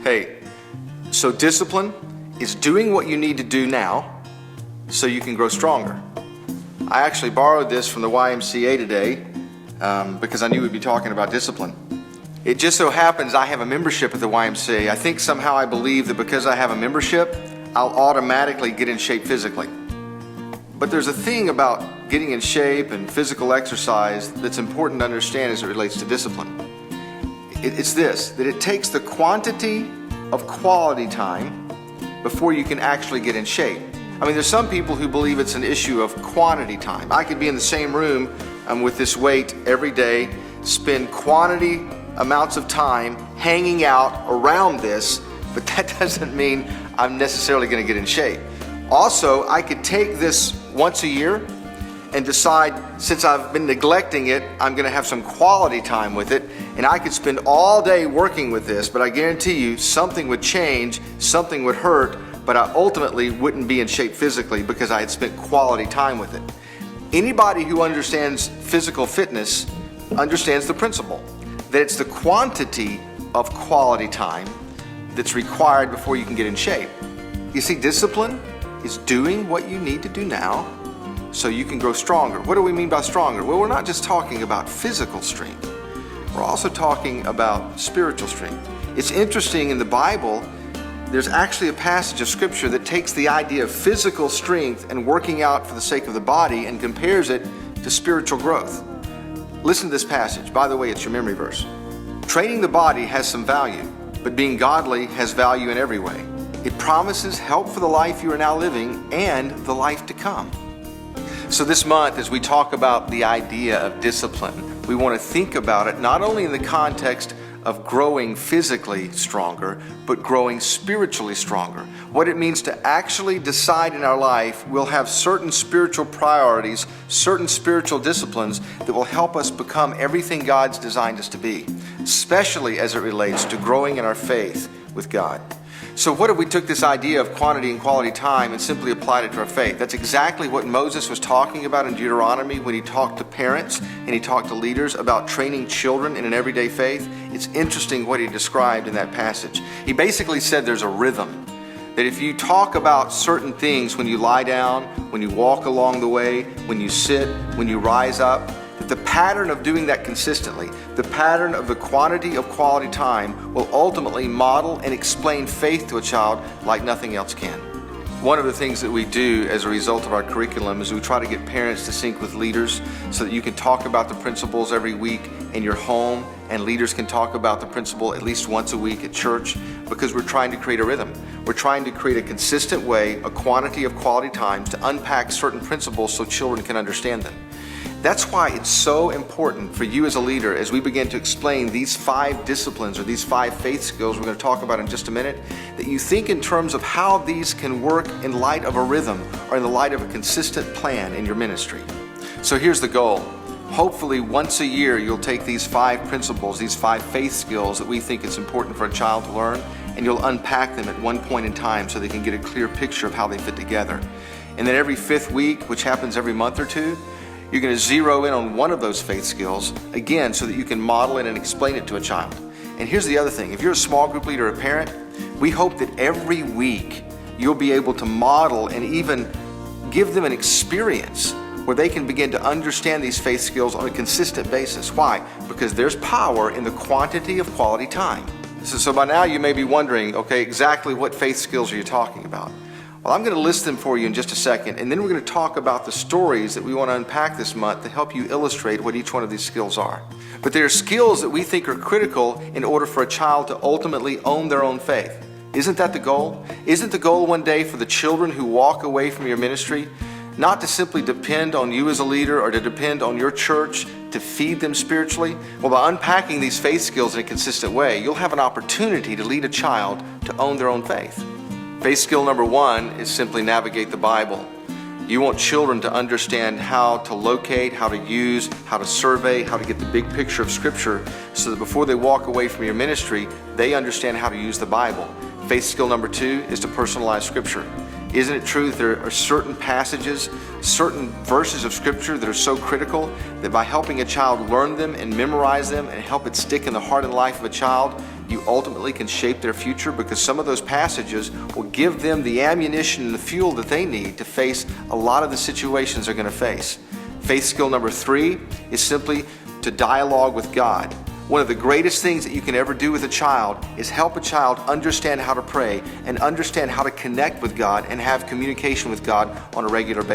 Hey, so discipline is doing what you need to do now so you can grow stronger. I actually borrowed this from the YMCA today because I knew we'd be talking about discipline. It just so happens I have a membership at the YMCA. I think somehow I believe that because I have a membership, I'll automatically get in shape physically. But there's a thing about getting in shape and physical exercise that's important to understand as it relates to discipline. It's this, that it takes the quantity of quality time before you can actually get in shape. I mean, there's some people who believe it's an issue of quantity time. I could be in the same room with this weight every day, spend quantity amounts of time hanging out around this, but that doesn't mean I'm necessarily going to get in shape. Also, I could take this once a year and decide, since I've been neglecting it, I'm going to have some quality time with it, and I could spend all day working with this, but I guarantee you something would change, something would hurt, but I ultimately wouldn't be in shape physically because I had spent quality time with it. Anybody who understands physical fitness understands the principle that it's the quantity of quality time that's required before you can get in shape. You see, discipline is doing what you need to do now so you can grow stronger. What do we mean by stronger? Well, we're not just talking about physical strength. We're also talking about spiritual strength. It's interesting, in the Bible, there's actually a passage of scripture that takes the idea of physical strength and working out for the sake of the body and compares it to spiritual growth. Listen to this passage. By the way, it's your memory verse. Training the body has some value, but being godly has value in every way. It promises help for the life you are now living and the life to come. So this month, as we talk about the idea of discipline, we want to think about it not only in the context of growing physically stronger, but growing spiritually stronger. What it means to actually decide in our life we'll have certain spiritual priorities, certain spiritual disciplines that will help us become everything God's designed us to be, especially as it relates to growing in our faith with God. So what if we took this idea of quantity and quality time and simply applied it to our faith? That's exactly what Moses was talking about in Deuteronomy when he talked to parents and he talked to leaders about training children in an everyday faith. It's interesting what he described in that passage. He basically said there's a rhythm, that if you talk about certain things when you lie down, when you walk along the way, when you sit, when you rise up, that the pattern of doing that consistently, the pattern of the quantity of quality time will ultimately model and explain faith to a child like nothing else can. One of the things that we do as a result of our curriculum is we try to get parents to sync with leaders so that you can talk about the principles every week in your home, and leaders can talk about the principle at least once a week at church, because we're trying to create a rhythm. We're trying to create a consistent way, a quantity of quality times to unpack certain principles so children can understand them. That's why it's so important for you as a leader, as we begin to explain these 5 disciplines or these 5 faith skills we're going to talk about in just a minute, that you think in terms of how these can work in light of a rhythm or in the light of a consistent plan in your ministry. So here's the goal. Hopefully once a year you'll take these 5 principles, these 5 faith skills that we think it's important for a child to learn, and you'll unpack them at one point in time so they can get a clear picture of how they fit together. And then every 5th week, which happens every month or two, you're going to zero in on one of those faith skills, again, so that you can model it and explain it to a child. And here's the other thing. If you're a small group leader or a parent, we hope that every week you'll be able to model and even give them an experience where they can begin to understand these faith skills on a consistent basis. Why? Because there's power in the quantity of quality time. So by now you may be wondering, okay, exactly what faith skills are you talking about? Well, I'm going to list them for you in just a second, and then we're going to talk about the stories that we want to unpack this month to help you illustrate what each one of these skills are. But they are skills that we think are critical in order for a child to ultimately own their own faith. Isn't that the goal? Isn't the goal one day for the children who walk away from your ministry not to simply depend on you as a leader or to depend on your church to feed them spiritually? Well, by unpacking these faith skills in a consistent way, you'll have an opportunity to lead a child to own their own faith. Faith skill number 1 is simply navigate the Bible. You want children to understand how to locate, how to use, how to survey, how to get the big picture of Scripture so that before they walk away from your ministry, they understand how to use the Bible. Faith skill number 2 is to personalize Scripture. Isn't it true that there are certain passages, certain verses of Scripture that are so critical that by helping a child learn them and memorize them and help it stick in the heart and life of a child, you ultimately can shape their future, because some of those passages will give them the ammunition and the fuel that they need to face a lot of the situations they're going to face. Faith skill number 3 is simply to dialogue with God. One of the greatest things that you can ever do with a child is help a child understand how to pray and understand how to connect with God and have communication with God on a regular basis.